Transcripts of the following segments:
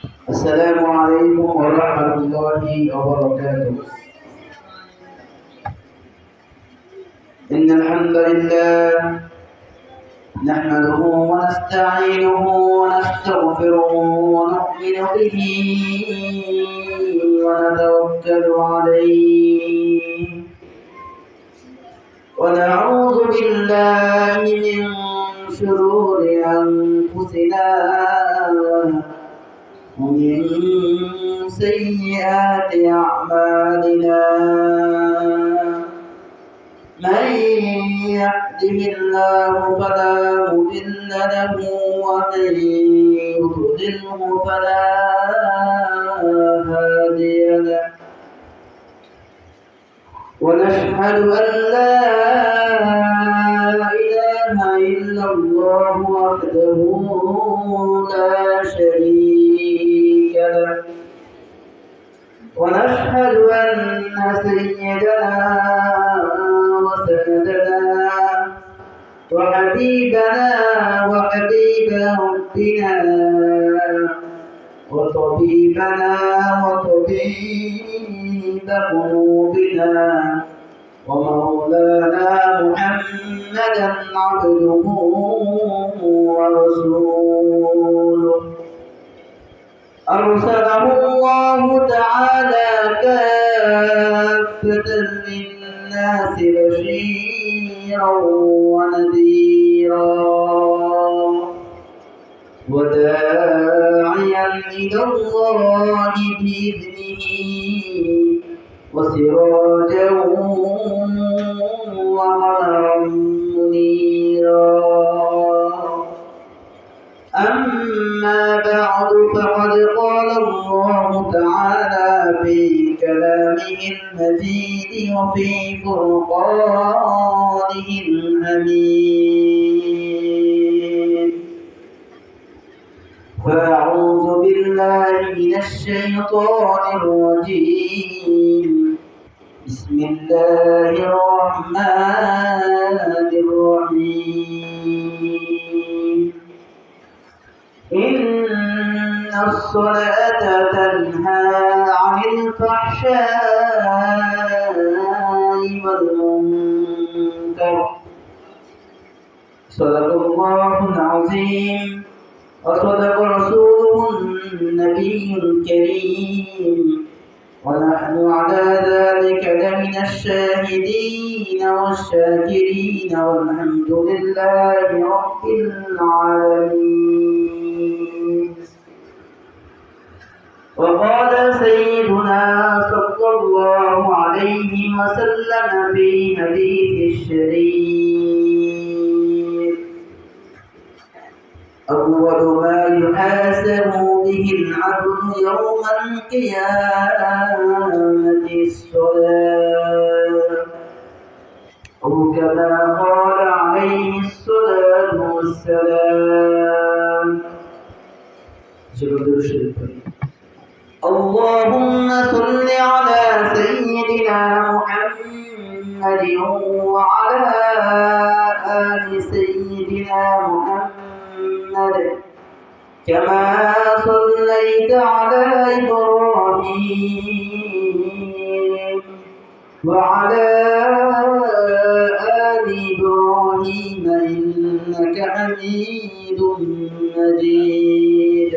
السلام عليكم ورحمة الله وبركاته. إن الحمد لله نحمده ونستعينه ونستغفره ونؤمن به ونتوكل عليه ونعوذ بالله من شرور أنفسنا ومن سيئات أعمالنا. من يهده الله فلا مضل له ومن يضلله فلا هادي له. ونشهد أن لا إله إلا الله وحده لا شريك له. ونشهد أن سيدنا وسندنا وحبيبنا وحبيب ربنا وطبيبنا وطبيب قلوبنا ومولانا محمدا عبده ورسوله أرسله الله تعالى كافة للناس بشيرا ونذيرا وداعيا إلى الله بإذنه وسراجا وقمرا منيرا. أما بعد فقد قال الله تعالى في كلامه المجيد وفي فرقانه الحميد. فأعوذ بالله من الشيطان الرجيم. بسم الله الرحمن الرحيم. إن الصلاة تنهى عن الفحشاء والمنكر. صدق الله العظيم وصدق رسوله النبي الكريم ونحن على ذلك لمن الشاهدين والشاكرين والحمد لله رب العالمين. وقال سيدنا صلى الله عليه وسلم في حديث الشريف: أول ما يحاسب به العبد يوم القيامة الصلاة، أو كما قال عليه الصلاة والسلام. اللهم صل على سيدنا محمد وعلى آل سيدنا محمد كما صليت على إبراهيم وعلى آل إبراهيم إنك حميد مجيد.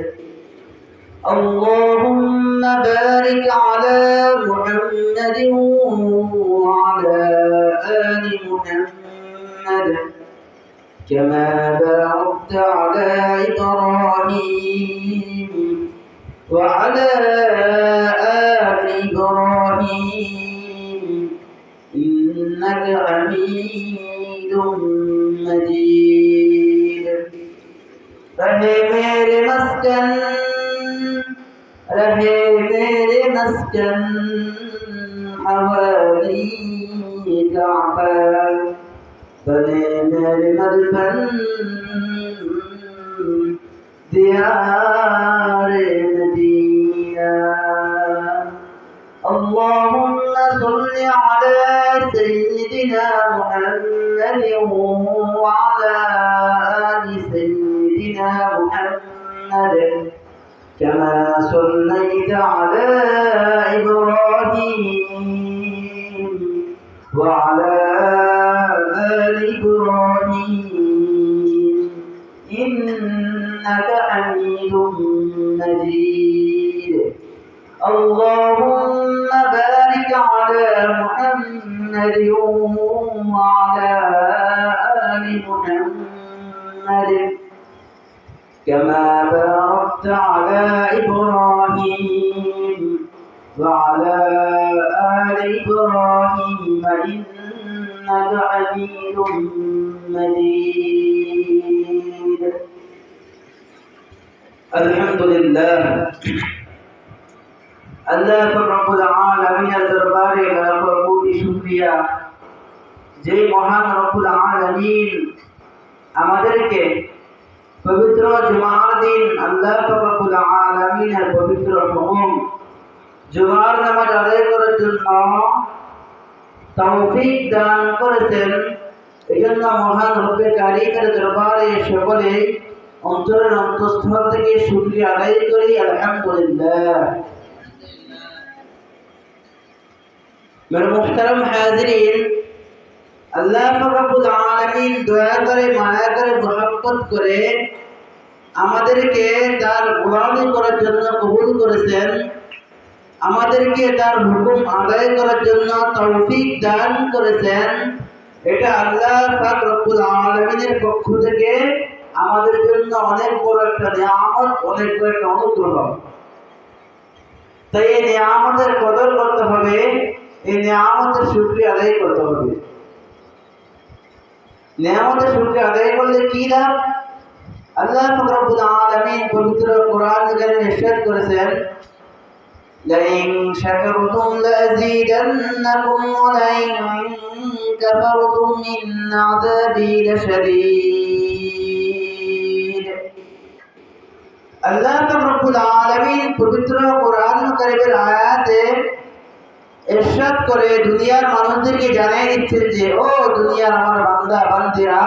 اللهم بارك على محمد وعلى آل محمد كما باركت على إبراهيم وعلى آل إبراهيم إنك حميد مجيد. رہے میرے مسکن حوالی کعبہ، بنے میرے مدفن دیار مدینہ. اللهم صل على سيدنا محمد وعلى آل سيدنا محمد كما صليت على إبراهيم وعلى آل إبراهيم إنك حميد مجيد اللهم بارك على محمد وعلى آل محمد كما باركت على إبراهيم وعلى آل إبراهيم إنك حميد مجيد الحمد لله আল্লাহ রব্বুল আলামিনের দরবারে লাখ কোটি শুকরিয়া যে মহান রব্বুল আলামিন আমাদেরকে পবিত্র জুমার দিন আল্লাহ রব্বুল আলামিনের পবিত্র হুকুম জুমার নামাজ আদায় করার জন্য তৌফিক দান করেছেন। এজন্য মহান রব্বে কারীমের দরবারে সকলে অন্তরের অন্তঃস্থল থেকে শুকরিয়া আদায় করি আলহামদুলিল্লাহ। मेरे मुहतरम हाज़रीन, अल्लाह रब्बुल आलमीन दया करे माया करे मोहब्बत करे আমাদেরকে তার গোলামি করার জন্য কবুল করেছেন, আমাদেরকে তার হুকুম আদায় করার জন্য তৌফিক দান করেছেন। এটা আল্লাহ পাক রব্বুল আলামিনের পক্ষ থেকে আমাদের জন্য অনেক বড় একটা নিয়ামত, অনেক বড় একটা অনুগ্রহ। তাই এই নিয়ামতের কদর করতে হবে, এই নিয়ামতের শুকরিয়া আদায় করতে হবে। নিয়ামতের শুকরিয়া আদায় করলে কি লাভ? আল্লাহ রব্বুল আলামিন পবিত্র কোরআন কারীমে ইরশাদ করেছেন, লাইন শাকারতুম লাযীদান্নাকুম ওয়া লাইন কাফারতুম মিন আযাবি লাশাদীদ। আল্লাহ রব্বুল আলামিন পবিত্র কোরআন কারীমের আয়াতে ইরশাদ করে দুনিয়ার মানুষদেরকে জানিয়ে দিচ্ছেন যে, ও দুনিয়ার আমার বান্দা বান্দিরা,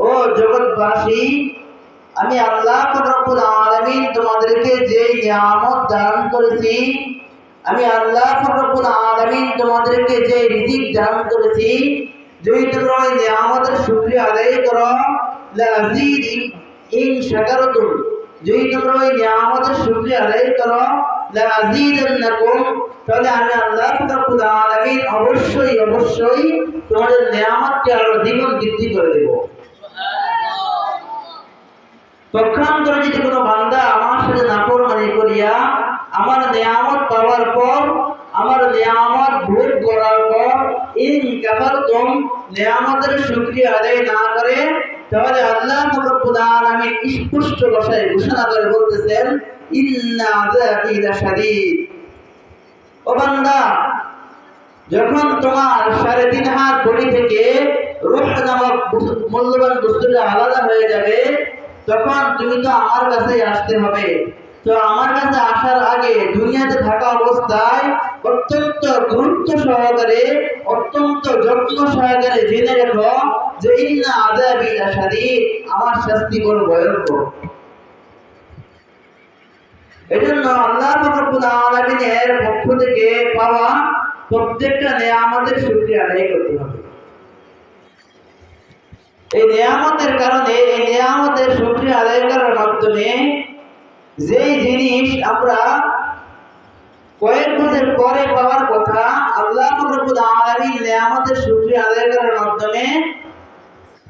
ও জগৎবাসী, আমি আল্লাহ রব্বুল আলামিন তোমাদেরকে যে নিয়ামত দান করেছি, আমি আল্লাহ রব্বুল আলামিন তোমাদেরকে যে রিজিক দান করেছি, যদি তোমরা ওই নিয়ামতের শুকরিয়া আদায় করো, লাযীদ ইন শাকারতুম, যদি তোমরা ওই নিয়ামতের শুকরিয়া আদায় করো, লাযীদান্নাকুম, তাহলে আমি আল্লাহ রব্বুল আলামিন অবশ্যই অবশ্যই তোমাদের নিয়ামতকে আরো দ্বিগুণ বৃদ্ধি করে দেব। পক্ষান্তরে যদি কোনো বান্দা আমার সাথে নাফরমানি করিয়া আমার নিয়ামত পাওয়ার পর, আমার নিয়ামত ভোগ করার পর ইন কাফারতুম, নিয়ামতের শুকরিয়া আদায় না করে, তাহলে আল্লাহ রব্বুল আলামিন স্পষ্ট ভাষায় ঘোষণা করে বলতেছেন, ইন্না আযাবি লাশাদীদ। ও বান্দা, যখন তোমার 3.5 হাত বডি থেকে রূহ নামক মূল্যবান বস্তুটা আলাদা হয়ে যাবে, তখন তুমি তো আমার কাছে আসতে হবে। তো আমার কাছে আসার আগে দুনিয়াতে থাকা অবস্থায় অত্যন্ত গুরুত্ব সহকারে, অত্যন্ত যত্ন সহকারে জেনে রেখো যে ইন্না আযাবি লাশাদীদ, আমার শাস্তি বড় ভয়ঙ্কর। এজন্য আল্লাহ রব্বুল আলামিনের পক্ষ থেকে পাওয়া প্রত্যেকটা নিয়ামতের শুকরিয়া আদায় করতে হবে। এই নিয়ামতের কারণে, এই নিয়ামতের শুকরিয়া আদায় করার মাধ্যমে যেই জিনিস আমরা কয়েক বছর পরে পাওয়ার কথা, আল্লাহ রব্বুল আলামিন নিয়ামতের শুকরিয়া আদায় করার মাধ্যমে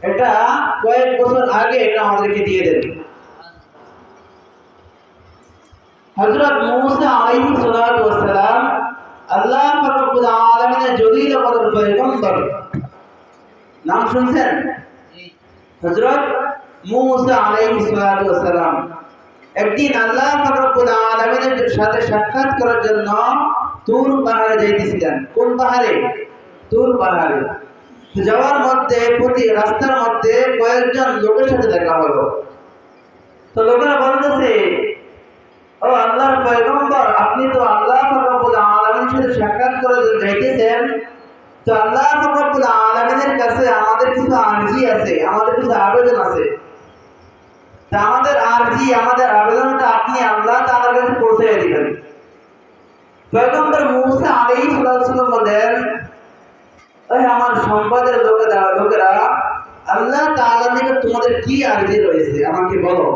এটা কয়েক বছর আগে এটা আমাদেরকে দিয়ে দেবে। হযরত মূসা আলাইহিস সালাতু ওয়াস সালাম আল্লাহ রব্বুল আলামিনের জলিল কদর পয়গম্বর, নাম শুনছেন? হযরত মূসা আলাইহিস সালাতু ওয়াস সালাম একদিন আল্লাহ রব্বুল আলামিনের সাথে সাক্ষাৎ করার জন্য তুর পাহাড়ে যাইতেছিলেন। কোন পাহাড়ে? তুর পাহাড়ে। যাওয়ার মধ্যে প্রতি রাস্তার মধ্যে কয়েকজন লোকের সাথে দেখা হলো। তো লোকেরা বলতেছে, ও আল্লাহর পয়গম্বর, আপনি তো আল্লাহ রব্বুল আলামিনের সাথে সাক্ষাৎ করার জন্য যাইতেছেন, তো আল্লাহ রব্বুল আলামিনের কাছে আমাদের কিছু আরজি আছে, আমাদের কিছু আবেদন আছে। তা আমাদের আরজি, আমাদের আবেদনটা আপনি আল্লাহ তাআলার কাছে পৌঁছে দিবেন। পয়গম্বর মূসা আলাইহিস সালাম বলেন, ওই আমার সম্পদের লোকেরা, আল্লাহ তাআলার নিকট তোমাদের কি আরজি রয়েছে আমাকে বলো।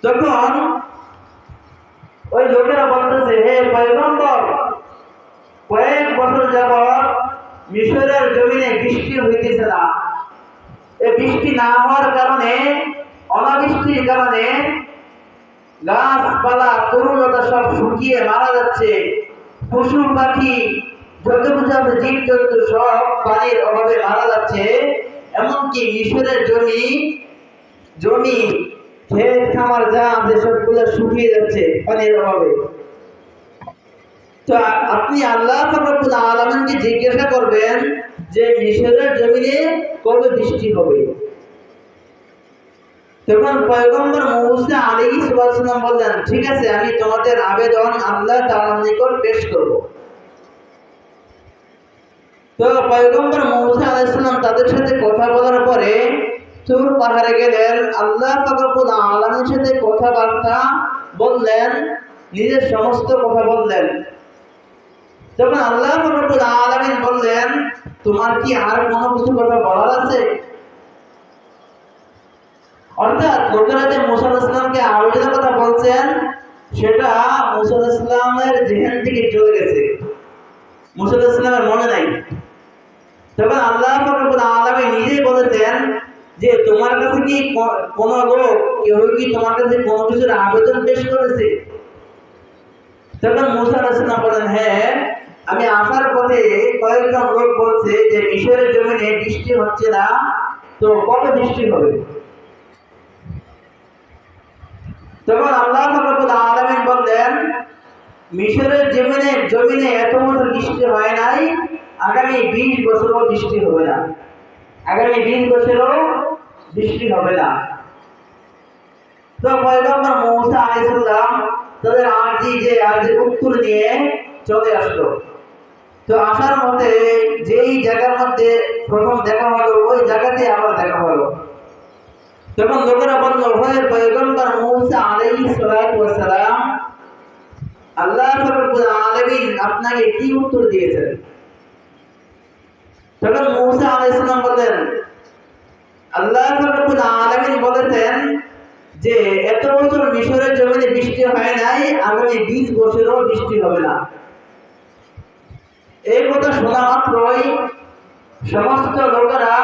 তখন ওই লোকেরা বলতেছে, হে পয়গম্বর, কয়েক বছর যাবৎ মিশরের জমিনে বৃষ্টি হইতেছে না। এই বৃষ্টি না হওয়ার কারণে, অনাবৃষ্টির কারণে গাছপালা তরুলতা সব শুকিয়ে মারা যাচ্ছে। পশু পাখি যত কিছু আছে, জীব জন্তু সব পানির অভাবে মারা যাচ্ছে। এমনকি মিশরের জমি ক্ষেত খামার যা আছে সবগুলো শুকিয়ে যাচ্ছে পানির অভাবে। তো আপনি আল্লাহ রাব্বুল আলামিনকে জিজ্ঞাসা করবেন যে মিশরের জমিনে কবে বৃষ্টি হবে। তখন পয়গম্বর মূসা আলাইহিস সালাম বললেন, ঠিক আছে, আমি তোমাদের আবেদন আল্লাহ তাআলার নিকট পেশ করব। তো পয়গম্বর মূসা আলাইহিস সালাম তাদের সাথে কথা বলার পরে তুর পাহাড়ে গেলেন, আল্লাহ রাব্বুল আলামিনের সাথে কথাবার্তা বললেন, নিজের সমস্ত কথা বললেন। তখন আল্লাহ রাব্বুল আলামিন বললেন, তোমার কি আর কোনো কিছু কথা বলার আছে? অর্থাৎ লোকেরা যে মূসা আলাইহিস সালামকে আবেদনের কথা বলছেন, সেটা মূসা আলাইহিস সালামের জেহেন থেকে চলে গেছে, মূসা আলাইহিস সালামের মনে নাই। তখন আল্লাহ রাব্বুল আলামিন নিজেই বলেছেন যে তোমার কাছে কি কোনো লোক, কেউ কি তোমার কাছে কোনো কিছুর আবেদন পেশ করেছে? তখন মূসা আলাইহিস সালাম বলেন, হ্যাঁ, আমি আসার পথে কয়েকজন লোক বলছে যে মিশরের জমিনে বৃষ্টি হচ্ছে না, তো কবে বৃষ্টি হবে? তখন আল্লাহ রাব্বুল আলামিন বললেন, মিশরের জমিনে এত বছর বৃষ্টি হয় নাই, আগামী 20 বছরও বৃষ্টি হবে না, আগামী 20 বছরও বৃষ্টি হবে না। তো পয়গম্বর মূসা আলাইহিস সালাম তাদের আরজির উত্তর নিয়ে চলে আসলো। তো আসার মধ্যে যেই জায়গার মধ্যে প্রথম দেখা হলো, ওই জায়গাতে আবার দেখা হলো। তখন লোকেরা বলল, হে পয়গম্বর মূসা আলাইহিস সালাম, আল্লাহ রাব্বুল আলামিন আপনাকে কি উত্তর দিয়েছেন? তখন মূসা আলাইহিস সালাম বলেন, আল্লাহ রাব্বুল আলামিন বলেছেন যে এত বছর মিশরের জমিনে বৃষ্টি হয় নাই, আগামী 20 বছরও বৃষ্টি হবে না। এই কথা শোনা মাত্রই সমস্ত লোকেরা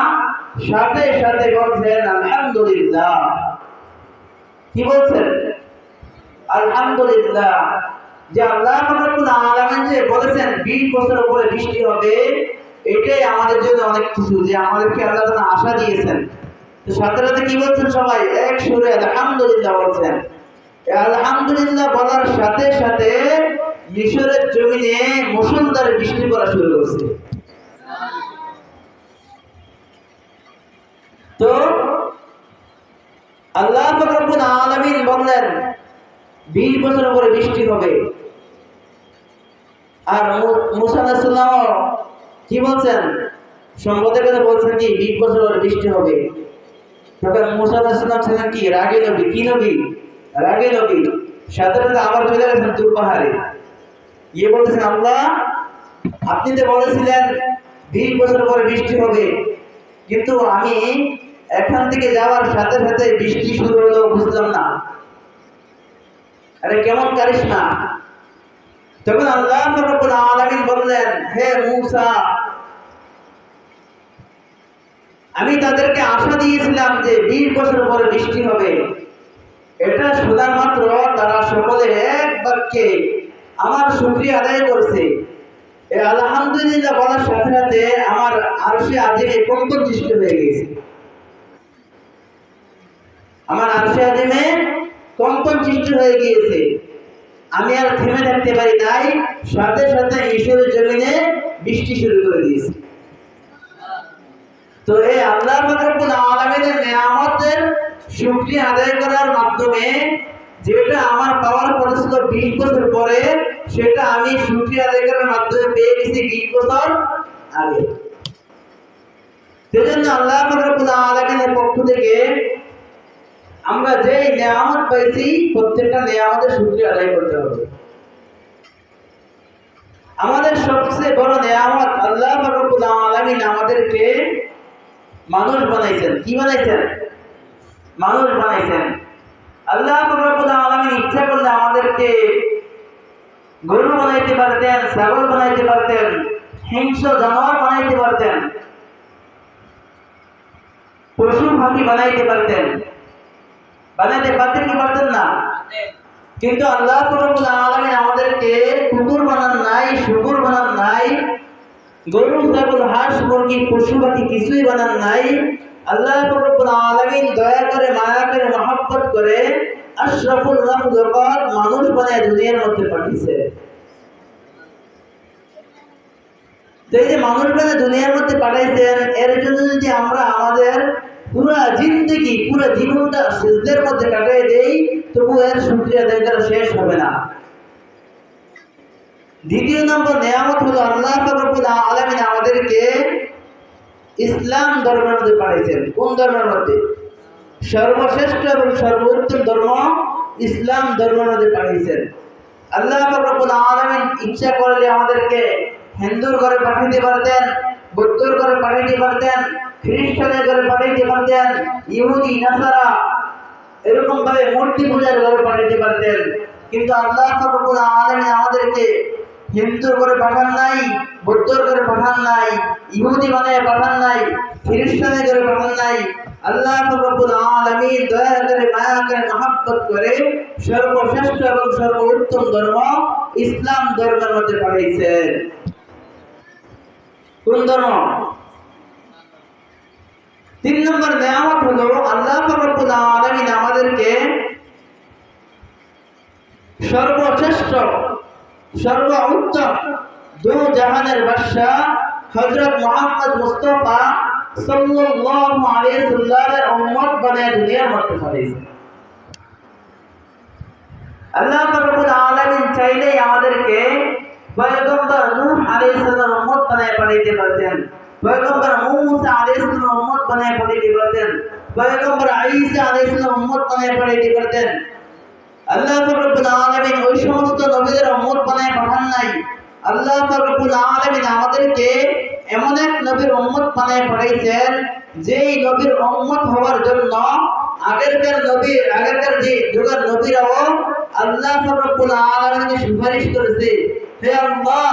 সাথে সাথে বলছেন আলহামদুলিল্লাহ। কি বলছেন? আলহামদুলিল্লাহ, যে আল্লাহ রাব্বুল আলামিন যে বলেছেন 20 বছর পরে বৃষ্টি হবে, এটাই আমাদের জন্য অনেক কিছু, যে আমাদেরকে আল্লাহ তাআলা আশা দিয়েছেন। তো সাথে সাথে কি বলছেন? সবাই এক সুরে আলহামদুলিল্লাহ বলছেন। আলহামদুলিল্লাহ বলার সাথে সাথে মিশরের জমিনে মুষলধারে বৃষ্টি পড়া শুরু করছে। তো আল্লাহ রাব্বুল আলামিন বললেন 20 বছর পরে বৃষ্টি হবে। আর মূসা আলাইহিস সালাম কি বলছেন? সম্পদের কথা বলছেন কি 20 বছর পরে বৃষ্টি হবে। তখন মূসা আলাইহিস সালাম ছিলেন কি রাগী নবী। কি নবী? রাগী নবী। সাথে সাথে আবার চলে গেছেন তুর পাহাড়ে, গিয়ে বলতেছেন, আল্লাহ, আপনি তো বলেছিলেন 20 বছর পরে বৃষ্টি হবে, কিন্তু আমি এখান থেকে যাওয়ার সাথে সাথে বৃষ্টি শুরু হলো, বুঝলাম না, আরে কেমন কারিশমা। তখন আল্লাহ রাব্বুল আলামিন বললেন, হে মূসা, আমি তাদেরকে আশা দিয়েছিলাম যে 20 বছর পরে বৃষ্টি হবে। এটা শোনা মাত্র তারা সকলে এক বাক্যে আমার শুকরিয়া আদায় করছে। এই আলহামদুলিল্লাহ বলার সাথে সাথে আমার আরশে আজিমে কম্পন সৃষ্টি হয়ে গেছে। আমার আরশে আজিমে কম্পন সৃষ্টি হয়ে গিয়েছে। আমি আর থেমে থাকতে পারি নাই, সাথে সাথে মিশরের জমিনে বৃষ্টি শুরু করে দিয়েছি। তো এই আল্লাহ রাব্বুল আলামিনের নিয়ামতের শুকরিয়া আদায় করার মাধ্যমে যেটা আমার পাওয়ার কথা ছিল 20 বছর পরে, সেটা আমি শুকরিয়া আদায় করার মাধ্যমে পেয়ে গেছি 20 বছর আগে। সেজন্য আল্লাহ রাব্বুল আলামিনের পক্ষ থেকে আমরা যে নিয়ামত পাইছি প্রত্যেকটা নিয়ামতের শুকরিয়া আদায় করতে হবে। আমাদের সবচেয়ে বড় নিয়ামত আল্লাহ রাব্বুল আলামিন আমাদেরকে মানুষ বানাইছেন। কি বানাইছেন? মানুষ বানাইছেন। আল্লাহ রাব্বুল আলামিন ইচ্ছা করলে আমাদেরকে গরু বানাইতে পারতেন, ছাগল বানাইতে পারতেন, হিংস্র জানোয়ার বানাইতে পারতেন, পশু পাখি বানাইতে পারতেন। বানাইতে পারতেন কি পারতেন না? কিন্তু আল্লাহ রাব্বুল আলামিন আমাদেরকে কুকুর বানান নাই, শুকুর বানান নাই, গরু ছাগল হাঁস মুরগি পশু পাখি কিছুই বানান নাই। আল্লাহ রাব্বুল আলামিন দয়া করে মায়া করে মহব্বত করে আশরাফুল মাখলুকাত মানুষ বানায় দুনিয়ার মধ্যে পাঠিয়েছে। এই যে মানুষ বানায় দুনিয়ার মধ্যে পাঠাইছেন, এর জন্য যদি আমরা আমাদের পুরা জিন্দেগি পুরা জীবনটা সিজদার মধ্যে কাটিয়ে দেই, তবু এর শুকরিয়া আদায় করা শেষ হবে না। দ্বিতীয় নম্বর নিয়ামত হলো আল্লাহ রাব্বুল আলামিন আমাদেরকে ইসলাম ধর্মের মধ্যে পাঠিয়েছেন। কোন ধর্মের মধ্যে? সর্বশ্রেষ্ঠ এবং সর্বোত্তম ধর্ম ইসলাম ধর্মের মধ্যে পাঠিয়েছেন। আল্লাহ রাব্বুল আলামিন ইচ্ছা করলে আমাদেরকে হিন্দুর ঘরে পাঠাইতে পারতেন, বৌদ্ধর ঘরে পাঠাইতে পারতেন, খ্রিস্টানের ঘরে পাঠাইতে পারতেন, ইহুদি নাসারা এরকম ভাবে মূর্তি পূজার ঘরে পাঠাইতে পারতেন। কিন্তু আল্লাহ রাব্বুল আলামিন আমাদেরকে হিন্দুর ঘরে পাঠান নাই, বৌদ্ধর ঘরে পাঠান নাই, ইহুদি বানায় পাঠান নাই, খ্রিস্টানের ঘরে পাঠান নাই। আল্লাহ রাব্বুল আলামিন দয়া করে মায়া করে মহব্বত করে সর্বশ্রেষ্ঠ এবং সর্বোত্তম ধর্ম ইসলাম ধর্মের মধ্যে পাঠিয়েছেন। কোন ধর্ম? 3 নম্বর নিয়ামত হলো আল্লাহ রাব্বুল আলামিন আমাদেরকে সর্বশ্রেষ্ঠ সর্বোত্তম দু জাহানের বাদশা হযরত মুহাম্মদ মুস্তাফা সাল্লাল্লাহু আলাইহি সাল্লামের উম্মত বানায় দুনিয়ার মধ্যে পাঠিয়েছেন। আল্লাহ রাব্বুল আলামিন চাইলেই আমাদেরকে পয়গম্বর নূহ আলাইহিস সালামের উম্মত বানায় পাঠাইতে পারতেন, পয়গম্বর মূসা আলাইহিস সালামের উম্মত বানায় পাঠাইতে পারতেন, পয়গম্বর ঈসা আলাইহিস সালামের উম্মত বানায় পাঠাইতে পারতেন। আল্লাহ রাব্বুল আলামিন ওই সমস্ত নবীদের উম্মত বানায় পাঠান নাই। আল্লাহ রাব্বুল আলামিন আমাদেরকে এমন এক নবীর উম্মত বানায় পাঠাইছেন, যেই নবীর উম্মত হওয়ার জন্য আগেরকার যে যুগের নবীরাও আল্লাহ রাব্বুল আলামিনকে সুপারিশ করেছে, হে আল্লাহ,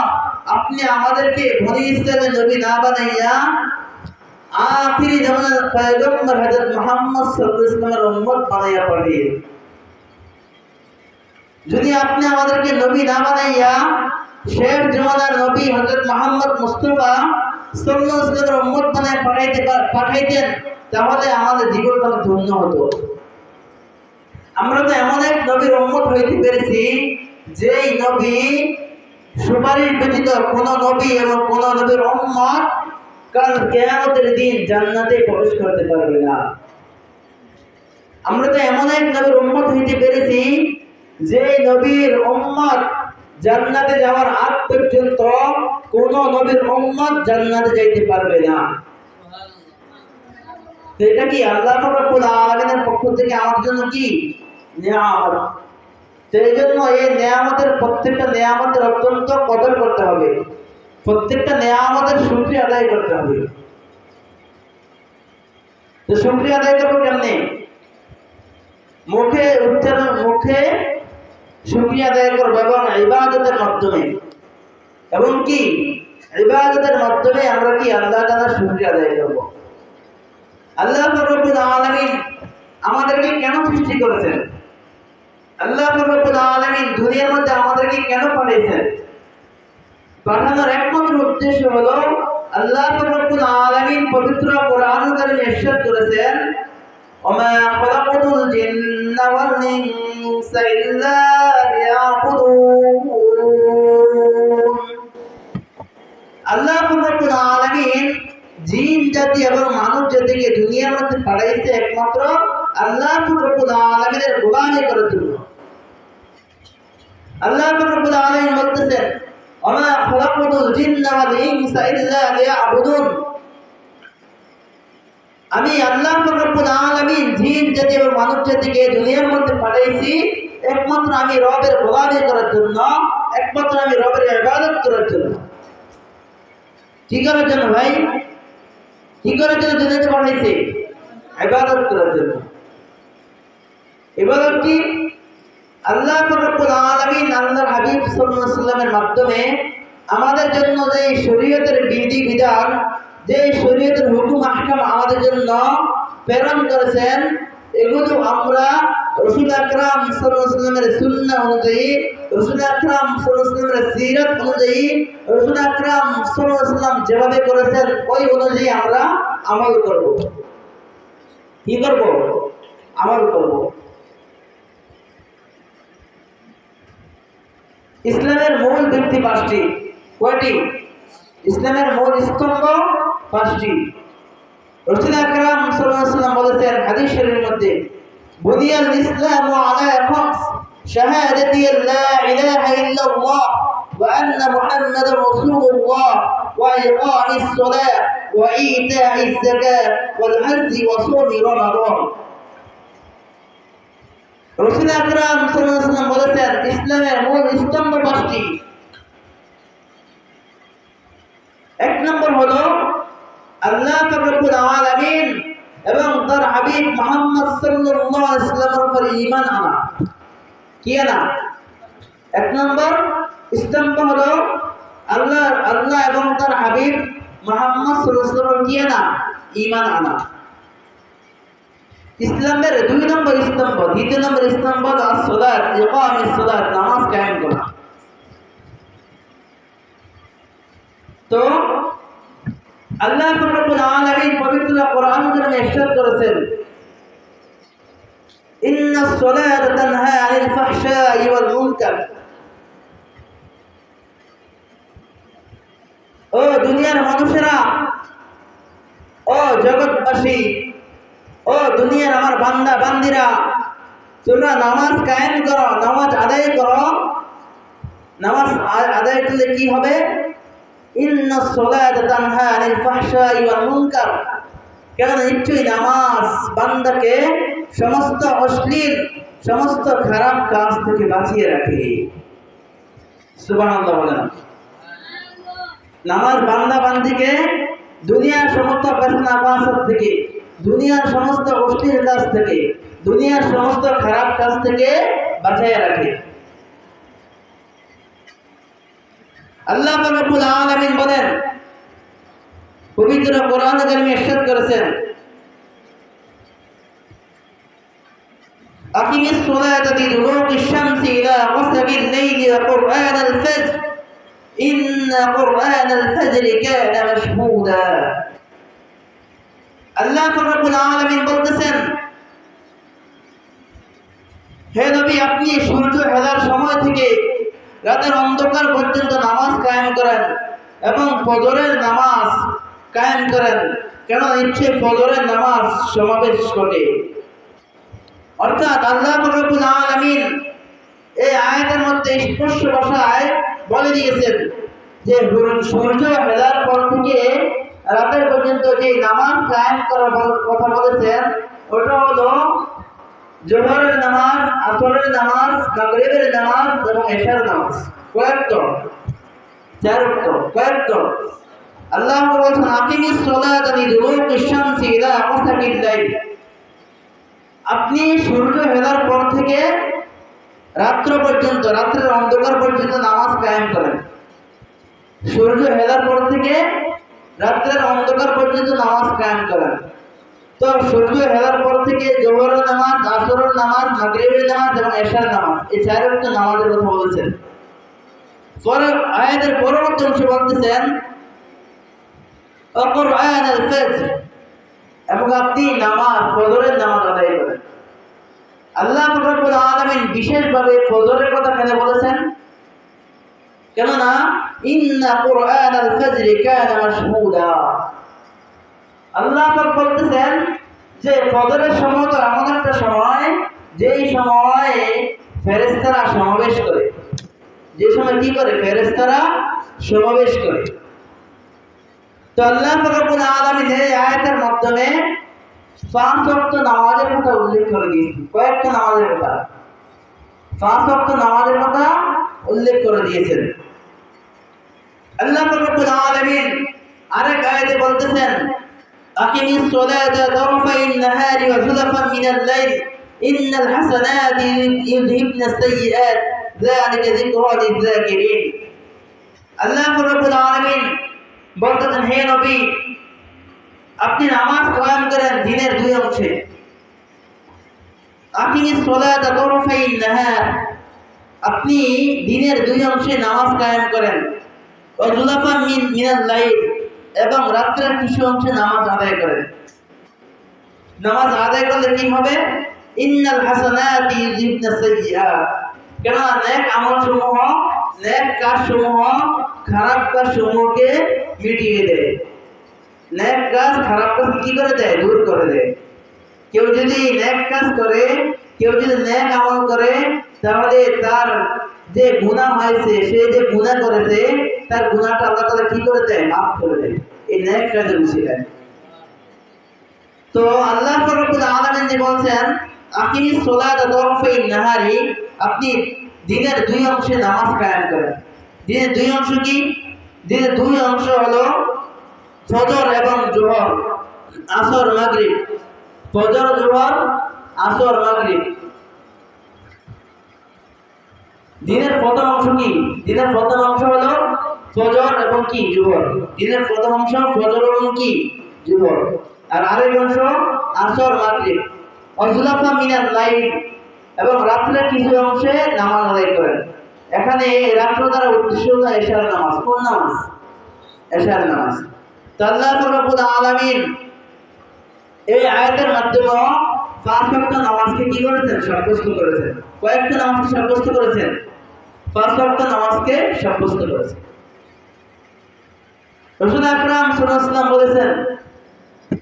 আপনি আমাদেরকে বনি ইসরাইলের নবী না বানাইয়া আখিরি জামানার পয়গম্বর হযরত মুহাম্মদ সাল্লাল্লাহু আলাইহি ওয়াসাল্লামের উম্মত বানাইয়া পাঠিয়ে। যদি আপনি আমাদেরকে নবী না বানাইয়া শেষ জামানার নবী হযরত মুহাম্মদ মুস্তাফা সাল্লাল্লাহু আলাইহি ওয়াসাল্লামের উম্মত বানায় পাঠাইতেন, তাহলে আমাদের জীবনটা ধন্য হতো। আমরা তো এমন এক নবীর উম্মত হইতে পেরেছি, যেই নবী সুপারিশ ব্যতীত কোন নবী এবং কোন নবীর উম্মত কাল কিয়ামতের দিন জান্নাতে প্রবেশ করতে পারবে না। আমরা তো এমন এক নবীর উম্মত হইতে পেরেছি, যেই নবীর উম্মত জান্নাতে যাওয়ার আগ পর্যন্ত কোন নবীর উম্মত জান্নাতে যাইতে পারবে না। এটা কি আল্লাহ রাব্বুল আলামিনের পক্ষ থেকে আমার জন্য কি নিয়ামত। সেই জন্য এই নিয়ামতের প্রত্যেকটা নিয়ামতের অত্যন্ত কদর করতে হবে, প্রত্যেকটা নিয়ামতের শুকরিয়া আদায় করতে হবে। তো শুকরিয়া আদায় করবো কেমনে? মুখে শুকরিয়া আদায় করবো এবং ইবাদতের মাধ্যমে, এবং কি ইবাদতের মাধ্যমে আমরা কি আল্লাহ তাআলার শুকরিয়া আদায় করব। আল্লাহ রাব্বুল আলামিন আমাদেরকে কেন সৃষ্টি করেছেন? আল্লাহ রাব্বুল আলামিন দুনিয়ার মধ্যে আমাদেরকে কেন পাঠিয়েছেন? পাঠানোর একমাত্র উদ্দেশ্য হলো, আল্লাহ রাব্বুল আলামিন পবিত্র কোরআনুল কারীমে ইরশাদ করেছেন, ওমা খালাকাতুল জিন্না ওয়াল ইনসা ইল্লা লিয়াবুদুন। আল্লাহ রাব্বুল আলামিন জিন জাতি এবং মানব জাতিকে দুনিয়ার মধ্যে পাঠাইছে একমাত্র আল্লাহ রাব্বুল আলামিনের গোলামি করার জন্য। আল্লাহ রাব্বুল আলামিন বলতেছেন, ওমা খালাকাতুল জিন্না ওয়াল ইনসা ইল্লা লিয়াবুদুন। আমি আল্লাহ রাব্বুল আলামিন জিন জাতি এবং মানুষ জাতিকে দুনিয়ার মধ্যে পাঠাইছি একমাত্র আমি রবের গোলামি করার জন্য, একমাত্র আমি রবের ইবাদত করার জন্য। কি করার জন্য ভাই? কি করার জন্য দুনিয়াতে পাঠাইছে? ইবাদত করার জন্য। ইবাদত কি? আল্লাহ রাব্বুল আলামিন আল্লাহর হাবিব সাল্লাল্লাহু আলাইহি ওয়াসাল্লামের মাধ্যমে আমাদের জন্য যে শরীয়তের বিধি বিধান, যে শরীয়তের হুকুম আহকাম আমাদের জন্য প্রেরণ করেছেন, এগুলো আমরা রাসূল আকরাম সাল্লাল্লাহু আলাইহি ওয়াসাল্লামের সুন্নাহ অনুযায়ী, রাসূল আকরাম সাল্লাল্লাহু আলাইহি ওয়াসাল্লামের সিরাত অনুযায়ী, রাসূল আকরাম সাল্লাল্লাহু আলাইহি ওয়াসাল্লাম যেভাবে করেছেন ওই অনুযায়ী আমরা আমল করব। কি করব? আমল করব। ইসলামের মূল ভিত্তি পাঁচটি। কয়টি? ইসলামের মূল স্তম্ভ পাঁচটি। রাসূল আকরাম সাল্লাল্লাহু আলাইহি ওয়াসাল্লাম বলেছেন হাদিস শরীফের মধ্যে, বুনিয়াল ইসলামু আলা খামস শাহাদাতি লা ইলাহা ইল্লাল্লাহ ওয়া আন্না মুহাম্মাদার রাসূলুল্লাহ ওয়া ইকামিস সালাহ ওয়া ইতাইজ যাকাত ওয়াল হজ্জ ওয়া সাওমি রমাদান। রাসূল আকরাম সাল্লাল্লাহু আলাইহি ওয়াসাল্লাম বলেছেন ইসলামের মূল স্তম্ভ পাঁচটি। এক নম্বর হলো আল্লাহ রাব্বুল আলামিন এবং তার হাবিব মুহাম্মদ সাল্লাল্লাহু আলাইহি ওয়াসাল্লামের উপর ঈমান আনা। কি আনা? এক নম্বর স্তম্ভ হলো আল্লাহ এবং তার হাবিব মুহাম্মদ সাল্লাল্লাহু আলাইহি ওয়াসাল্লামের কি আনা? ঈমান আনা। ইসলামের দুই নম্বর স্তম্ভ, দ্বিতীয় নম্বর স্তম্ভ হলো as-সালাত, ইকামিস সালাত, নামাজ কায়েম করা। তো আল্লাহ রাব্বুল আলামিন পবিত্র কোরআন কারীমে ইরশাদ করেছেন, ইন্নাস সালাতা তানহা আনিল ফাহশাই ওয়াল মুনকার। ও দুনিয়ার মানুষেরা, ও জগৎবাসী, ও দুনিয়ার আমার বান্দা বান্দিরা, তোমরা নামাজ কায়েম করো, নামাজ আদায় করো। নামাজ আদায় করলে কি হবে? ইন্নাস সালাতা তানহা আনিল ফাহশাই ওয়াল মুনকার। কারণ নিশ্চয়ই নামাজ বান্দাকে সমস্ত অশ্লীল, সমস্ত খারাপ কাজ থেকে বাঁচিয়ে রাখে। সুবহানাল্লাহ বলেন। নামাজ বান্দা বান্দিকে দুনিয়ার সমস্ত ফিতনা ফাসাদ থেকে, দুনিয়ার সমস্ত অশ্লীল কাজ থেকে, দুনিয়ার সমস্ত খারাপ কাজ থেকে বাঁচিয়ে রাখে। আল্লাহ রাব্বুল আলামিন বলেন পবিত্র কোরআন কারীমে ইরশাদ করেছেন, আকিমিস সালাতা লিদুলুকিশ শামসি ইলা গাসাকিল লাইলি ওয়া কুরআনাল ফাজর ইন্না কুরআনাল ফাজরি কানা মাশহুদা। আল্লাহ রাব্বুল আলামিন বলতেছেন, হে নবী, আপনি সূর্য হেলার সময় থেকে রাতের অন্ধকার পর্যন্ত নামাজ কায়েম করেন এবং ফজরের নামাজ কায়েম করেন, কেন নিশ্চয়ই ফজরের নামাজ সমাবেশ ঘটে। অর্থাৎ আল্লাহ রাব্বুল আলামিন এই আয়াতের মধ্যে স্পষ্ট ভাষায় বলে দিয়েছেন যে সূর্য হেলার পর থেকে রাতের পর্যন্ত যে নামাজ কায়েম করার কথা বলেছেন ওটা হলো জোহরের নামাজ, আসরের নামাজ, মাগরিবের নামাজ এবং এশার নামাজ। কয়েকটা? চারটা। কয়েকটা? আল্লাহ বলেছেন আকিমিস সালাতা লিদুলুকিশ শামসি ইলা গাসাকিল লাইল। আপনি সূর্য হেলার পর থেকে রাত্র পর্যন্ত, রাত্রের অন্ধকার পর্যন্ত নামাজ কায়েম করেন। সূর্য হেলার পর থেকে রাত্রের অন্ধকার পর্যন্ত নামাজ কায়েম করেন। তো সূর্য হেলার পর থেকে জোহরের নামাজ, আসরের নামাজ, মাগরিবের নামাজ এবং এশার নামাজ, এই চারটি নামাজের কথা বলেছেন। পরে আয়াতের পরবর্তী অংশে বলতেছেন ওয়া কুরআনাল ফাজর, এবং আপনি নামাজ, ফজরের নামাজ আদায় করেন। আল্লাহ রাব্বুল আলামিন বিশেষভাবে ফজরের কথা কেন বলেছেন? কেননা ইন্না কুরআনাল ফাজরি কানা মাশহুদা। আল্লাহ পাক বলতেছেন যে ফজরের সময় তো এমন একটা সময় যেই সময়ে ফেরেশতারা সমাবেশ করে। যে সময় কি করে? ফেরেশতারা সমাবেশ করে। তো আল্লাহ রাব্বুল আলামিন এই আয়াতের মাধ্যমে পাঁচ ওয়াক্ত নামাজের কথা উল্লেখ করে দিয়েছেন। কয়েকটা নামাজের কথা, পাঁচ ওয়াক্ত নামাজের কথা উল্লেখ করে দিয়েছেন। আল্লাহ রাব্বুল আলামিন আরেক আয়াতে বলতেছেন, আকিমিস সালাতা তারফাইন নাহারি ওয়া যুলাফান মিনাল লাইল ইন্নাল হাসানাতি ইউযহিবনাস সাইয়্যাত যালিকা যিকরা লিয-যাকিরিন। আল্লাহ রাব্বুল আলামিন বলতেছেন, হে নবী, আপনি নামাজ কায়েম করেন দিনের দুই অংশে। আকিমিস সালাতা তারফাইন নাহার, আপনি দিনের দুই অংশে নামাজ কায়েম করেন। ওয়া যুলাফান মিনাল লাইল, এবং রাত্রের কিছু অংশে নামাজ আদায় করেন। নামাজ আদায় করলে কি হবে? ইন্নাল হাসানাতি ইউযহিবনাস সাইয়্যাত, কেন নেক আমলসমূহ, নেক কাজসমূহ খারাপ কাজসমূহকে মিটিয়ে দেয়। নেক কাজ খারাপ কাজ কি করে দেয়? দূর করে দেয়। কেউ যদি নেক কাজ করে, কেউ যদি নেক আমল করে, তাহলে তার যে গুনাহ হয়েছে, সে যে গুনাহ করেছে, তার গুনাহটা আল্লাহ তাআলা কি করে দেয়? মাফ করে দেয় এই নেক কাজের উসিলায়। তো আল্লাহ রাব্বুল আলামিন যে বলছেন, আকিমিস সালাতা তারফাইন নাহারি, আপনি দিনের দুই অংশে নামাজ কায়েম করেন। দিনের দুই অংশ কি? দিনের দুই অংশ হলো ফজর এবং জোহর, আসর, মাগরিব। ফজর, জোহর, আসর, মাগরিব। দিনের প্রথম অংশ কি? দিনের প্রথম অংশ হলো ফজর এবং কি? জোহর। দিনের প্রথম অংশ ফজর এবং কি? জোহর। আর আরেক অংশ আসর, মাগরিব। ওয়াজুলাফা মিনাল লাইল, এবং রাত্রের কিছু অংশে নামাজ আদায় করেন। এখানে রাত্র দ্বারা উদ্দেশ্য হলো এশার নামাজ। কোন নামাজ? এশার নামাজ। তো আল্লাহ রাব্বুল আলামিন এই আয়াতের মাধ্যমে পাঁচ ওয়াক্ত নামাজকে কি করেছেন? সাব্যস্ত করেছেন। কয়েকটা নামাজকে সাব্যস্ত করেছেন? পাঁচ ওয়াক্ত নামাজকে সাব্যস্ত করেছেন। রাসূল আকরাম সাল্লাল্লাহু আলাইহি ওয়াসাল্লাম বলেছেন,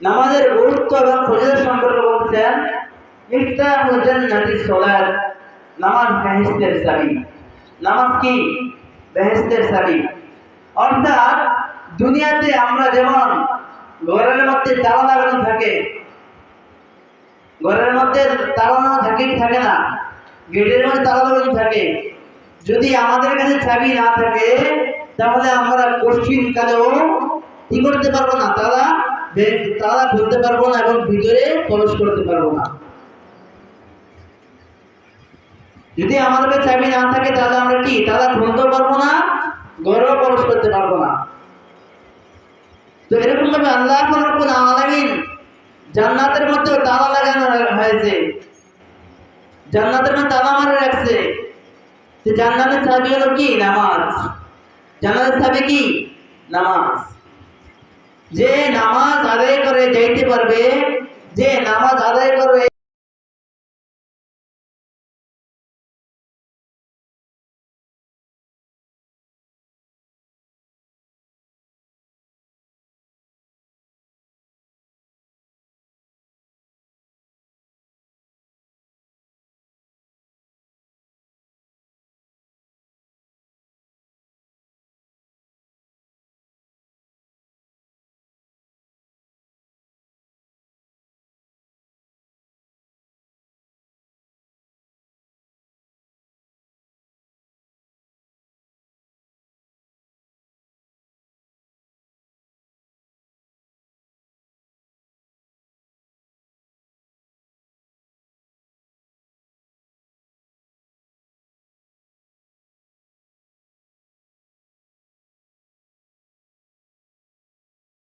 নামাজের গুরুত্ব এবং ফজিলত সম্পর্কে বলছেন, মিফতাহুল জান্নাতিস সালাত, নামাজ বেহেশতের চাবি। নামাজ কি? বেহেশতের চাবি। অর্থাৎ দুনিয়াতে আমরা যেমন ঘরের মধ্যে তালা লাগানো থাকে, ঘরের মধ্যে তালা লাগানো থাকে কি থাকে না? গেটের মধ্যে তালা লাগানো থাকে। যদি আমাদের কাছে চাবি না থাকে, তাহলে আমরা কঠিন কালেও কি করতে পারবো না? তালা খুলতে পারবো না এবং ভিতরে প্রবেশ করতে পারবো না। যদি আমাদের কাছে চাবি না থাকে, তাহলে আমরা কি তালা খুলতে পারবো না, ঘরেও প্রবেশ করতে পারবো না। তো এরকম ভাবে আল্লাহ রাব্বুল আলামিন জান্নাতের মধ্যে তালা লাগানো হয়েছে, জান্নাতের মধ্যে তালা মারা রাখছে। যে জান্নাতের চাবি হলো কি? নামাজ। জান্নাতের চাবি কি? নামাজ। যে নামাজ আদায় করে যাইতে পারবে, যে নামাজ আদায় করবে